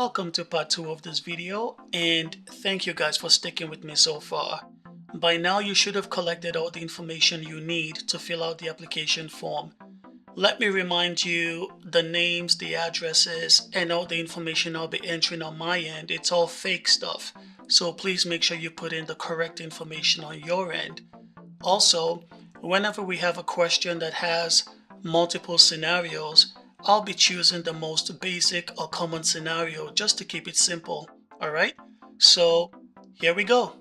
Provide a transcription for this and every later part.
Welcome to part 2 of this video, and thank you guys for sticking with me so far. By now you should have collected all the information you need to fill out the application form. Let me remind you, the names, the addresses, and all the information I'll be entering on my end, it's all fake stuff. So please make sure you put in the correct information on your end. Also, whenever we have a question that has multiple scenarios, I'll be choosing the most basic or common scenario just to keep it simple. Alright, so here we go.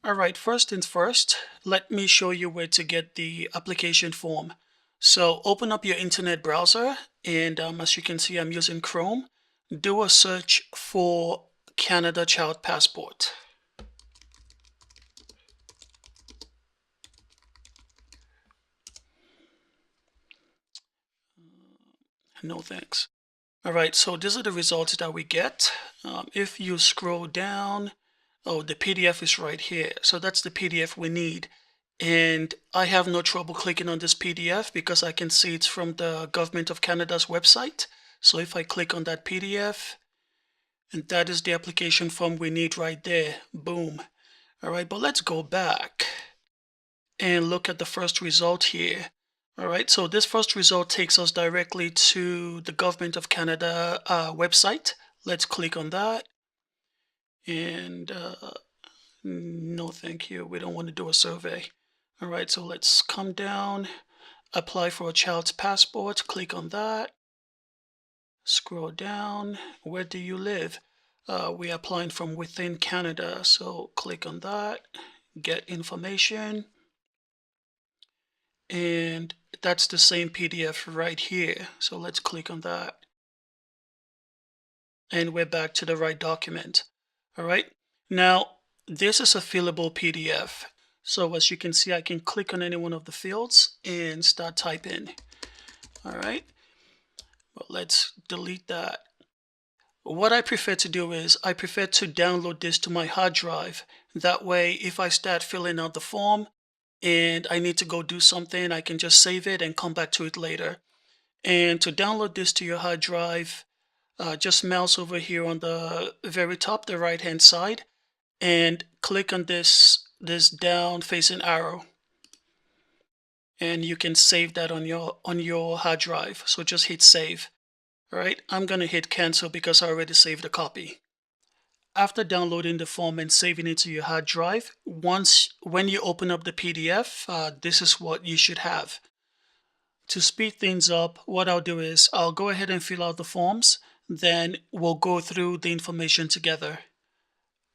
Alright, first things first, let me show you where to get the application form. So open up your internet browser, and as you can see, I'm using Chrome. Do a search for Canada Child Passport. No thanks. Alright, so these are the results that we get. If you scroll down, the PDF is right here. So that's the PDF we need. And I have no trouble clicking on this PDF because I can see it's from the Government of Canada's website. So if I click on that PDF, and that is the application form we need right there. Boom. Alright, but let's go back and look at the first result here. Alright, so this first result takes us directly to the Government of Canada website. Let's click on that. And no thank you, we don't want to do a survey. Alright, so let's come down, apply for a child's passport, click on that. Scroll down, where do you live? We're applying from within Canada, so click on that, get information. And that's the same PDF right here. So let's click on that. And we're back to the right document. All right. Now, this is a fillable PDF. So as you can see, I can click on any one of the fields and start typing. All right. Well, let's delete that. What I prefer to do is I prefer to download this to my hard drive. That way, if I start filling out the form, and I need to go do something, I can just save it and come back to it later. And to download this to your hard drive, just mouse over here on the very top, the right hand side, and click on this down facing arrow, and you can save that on your hard drive. So just hit save. All right, I'm gonna hit cancel because I already saved a copy. After downloading the form and saving it to your hard drive, when you open up the PDF, this is what you should have. To speed things up, what I'll do is I'll go ahead and fill out the forms, then we'll go through the information together.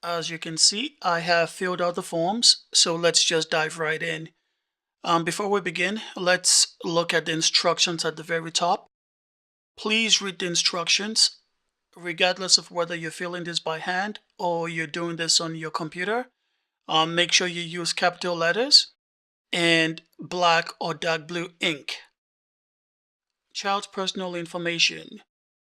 As you can see, I have filled out the forms, so let's just dive right in. Before we begin, let's look at the instructions at the very top. Please read the instructions. Regardless of whether you're filling this by hand or you're doing this on your computer, make sure you use capital letters and black or dark blue ink. Child's personal information.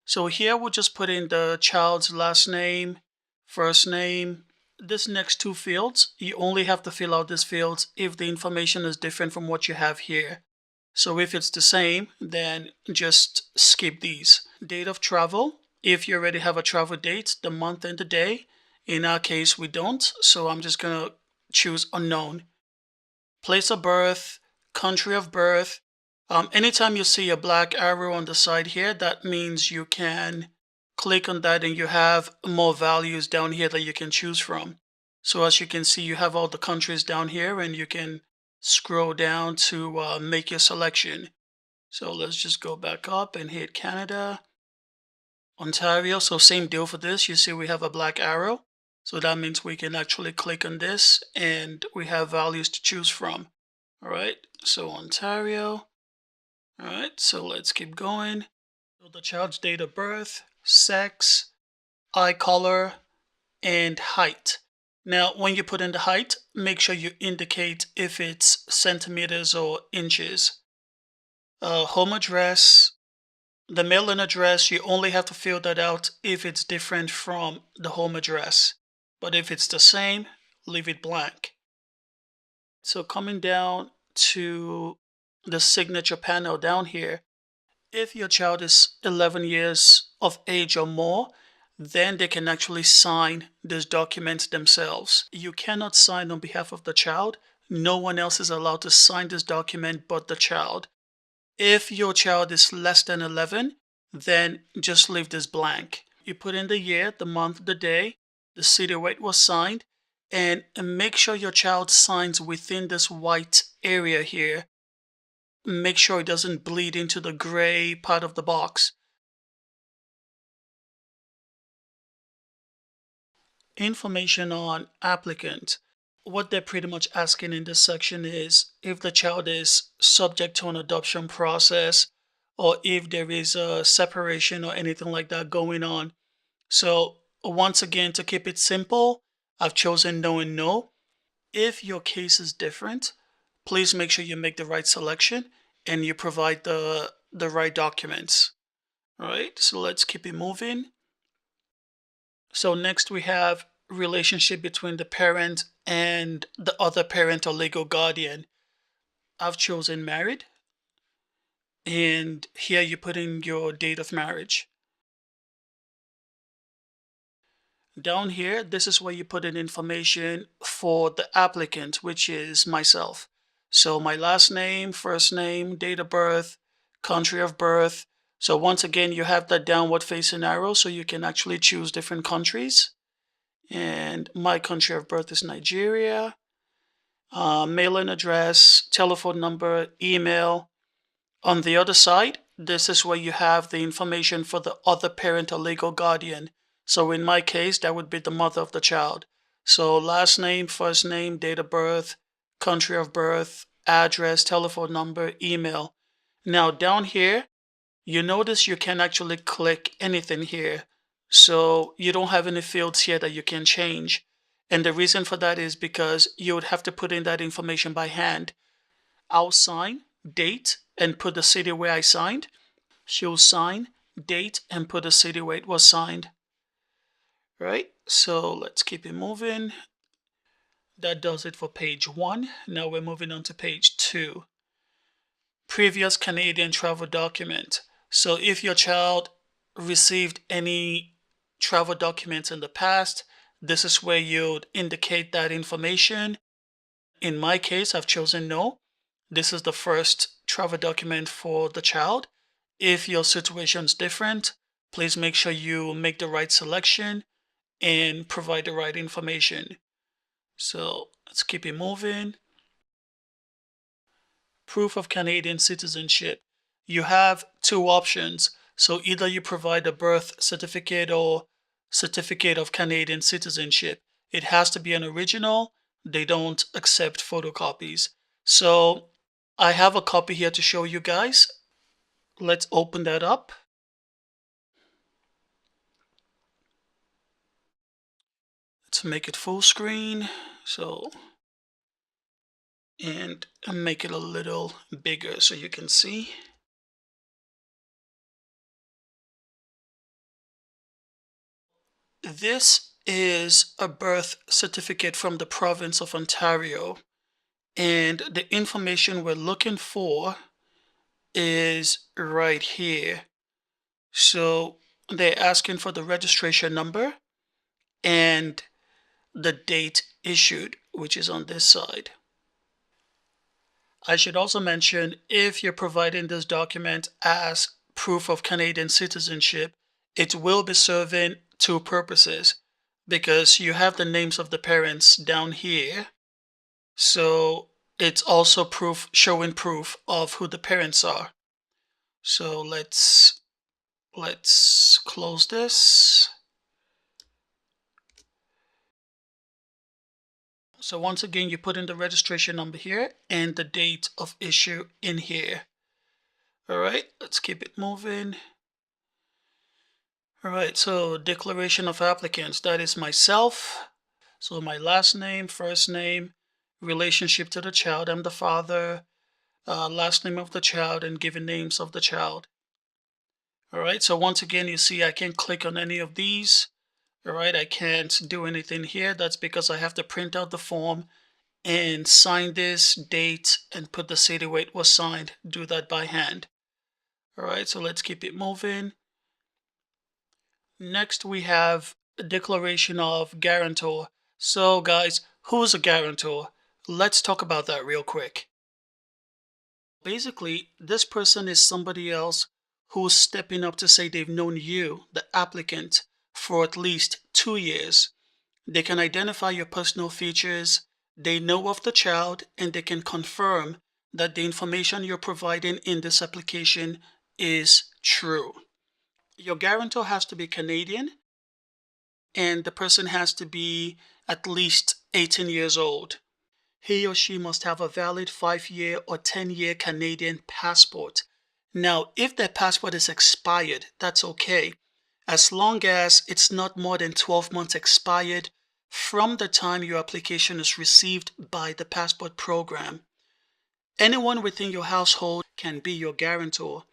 So here we'll just put in the child's last name, first name. This next two fields, you only have to fill out these fields if the information is different from what you have here. So if it's the same, then just skip these. Date of travel. If you already have a travel date, the month and the day. In our case, we don't, so I'm just going to choose unknown. Place of birth, country of birth. Anytime you see a black arrow on the side here, that means you can click on that and you have more values down here that you can choose from. So as you can see, you have all the countries down here and you can scroll down to make your selection. So let's just go back up and hit Canada. Ontario, so same deal for this. You see we have a black arrow, so that means we can actually click on this and we have values to choose from. All right, so Ontario. All right, so let's keep going. So the child's date of birth, sex, eye color, and height. Now when you put in the height, make sure you indicate if it's centimeters or inches. Home address. The mailing address, you only have to fill that out if it's different from the home address. But if it's the same, leave it blank. So coming down to the signature panel down here, If your child is 11 years of age or more, then they can actually sign this document themselves. You cannot sign on behalf of the child. No one else is allowed to sign this document but the child. If your child is less than 11, then just leave this blank. You put in the year, the month, the day, the city where it was signed, and make sure your child signs within this white area here. Make sure it doesn't bleed into the gray part of the box. Information on applicant. What they're pretty much asking in this section is if the child is subject to an adoption process or if there is a separation or anything like that going on. So once again, to keep it simple, I've chosen no and no. If your case is different, please make sure you make the right selection and you provide the right documents. All right, so let's keep it moving. So next we have relationship between the parent and the other parent or legal guardian. I've chosen married, and here you put in your date of marriage. Down here, this is where you put in information for the applicant, which is myself. So my last name, first name, date of birth, country of birth. So once again, you have that downward facing arrow so you can actually choose different countries. And my country of birth is Nigeria. Mailing address, telephone number, email. On the other side, this is where you have the information for the other parent or legal guardian. So in my case, that would be the mother of the child. So last name, first name, date of birth, country of birth, address, telephone number, email. Now down here, you notice you can actually click anything here. So you don't have any fields here that you can change. And the reason for that is because you would have to put in that information by hand. I'll sign, date, and put the city where I signed. She'll sign, date, and put the city where it was signed. Right? So let's keep it moving. That does it for page 1. Now we're moving on to page 2. Previous Canadian travel document. So if your child received any travel documents in the past, this is where you'd indicate that information. In my case, I've chosen no. This is the first travel document for the child. If your situation is different, please make sure you make the right selection and provide the right information. So let's keep it moving. Proof of Canadian citizenship. You have two options. So either you provide a birth certificate or certificate of Canadian citizenship. It has to be an original. They don't accept photocopies. So I have a copy here to show you guys. Let's open that up. Let's make it full screen. And make it a little bigger so you can see. This is a birth certificate from the province of Ontario, and the information we're looking for is right here. So they're asking for the registration number and the date issued, which is on this side. I should also mention, if you're providing this document as proof of Canadian citizenship, it will be serving two purposes because you have the names of the parents down here. So it's also showing proof of who the parents are. So let's close this. So once again, you put in the registration number here and the date of issue in here. All right, let's keep it moving. All right, so declaration of applicants, that is myself. So my last name, first name, relationship to the child, I'm the father, last name of the child, and given names of the child. All right, so once again, you see I can't click on any of these. All right, I can't do anything here. That's because I have to print out the form and sign this date and put the city where it was signed. Do that by hand. All right, so let's keep it moving. Next, we have a declaration of guarantor. So guys, who's a guarantor? Let's talk about that real quick. Basically, this person is somebody else who's stepping up to say they've known you, the applicant, for at least 2 years. They can identify your personal features, they know of the child, and they can confirm that the information you're providing in this application is true. Your guarantor has to be Canadian, and the person has to be at least 18 years old. He or she must have a valid 5-year or 10-year Canadian passport. Now, if their passport is expired, that's okay, as long as it's not more than 12 months expired from the time your application is received by the passport program. Anyone within your household can be your guarantor.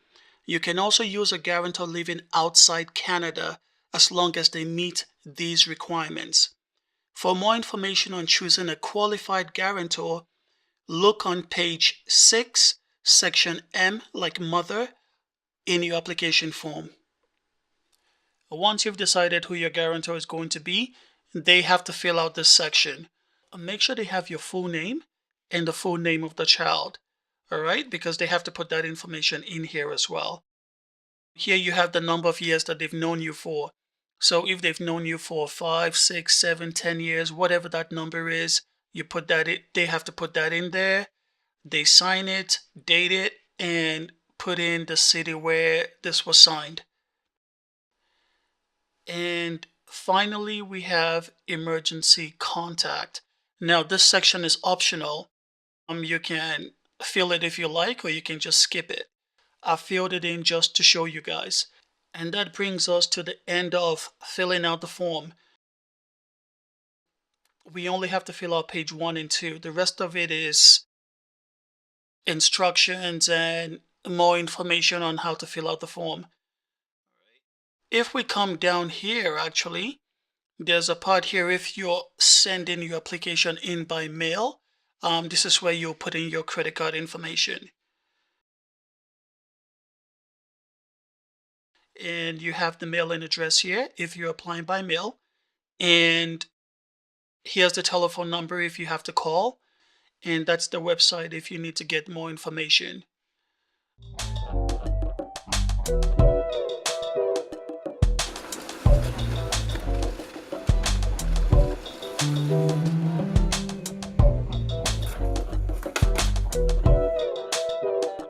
You can also use a guarantor living outside Canada as long as they meet these requirements. For more information on choosing a qualified guarantor, look on page 6, section M, like mother, in your application form. Once you've decided who your guarantor is going to be, they have to fill out this section. Make sure they have your full name and the full name of the child, all right? Because they have to put that information in here as well. Here you have the number of years that they've known you for. So if they've known you for 5, 6, 7, 10 years, whatever that number is, you put that in, they have to put that in there. They sign it, date it, and put in the city where this was signed. And finally, we have emergency contact. Now, this section is optional. You can fill it if you like, or you can just skip it. I filled it in just to show you guys. And that brings us to the end of filling out the form. We only have to fill out page 1 and 2. The rest of it is instructions and more information on how to fill out the form. If we come down here, actually, there's a part here if you're sending your application in by mail. This is where you'll put in your credit card information. And you have the mailing address here if you're applying by mail. And here's the telephone number if you have to call. And that's the website if you need to get more information.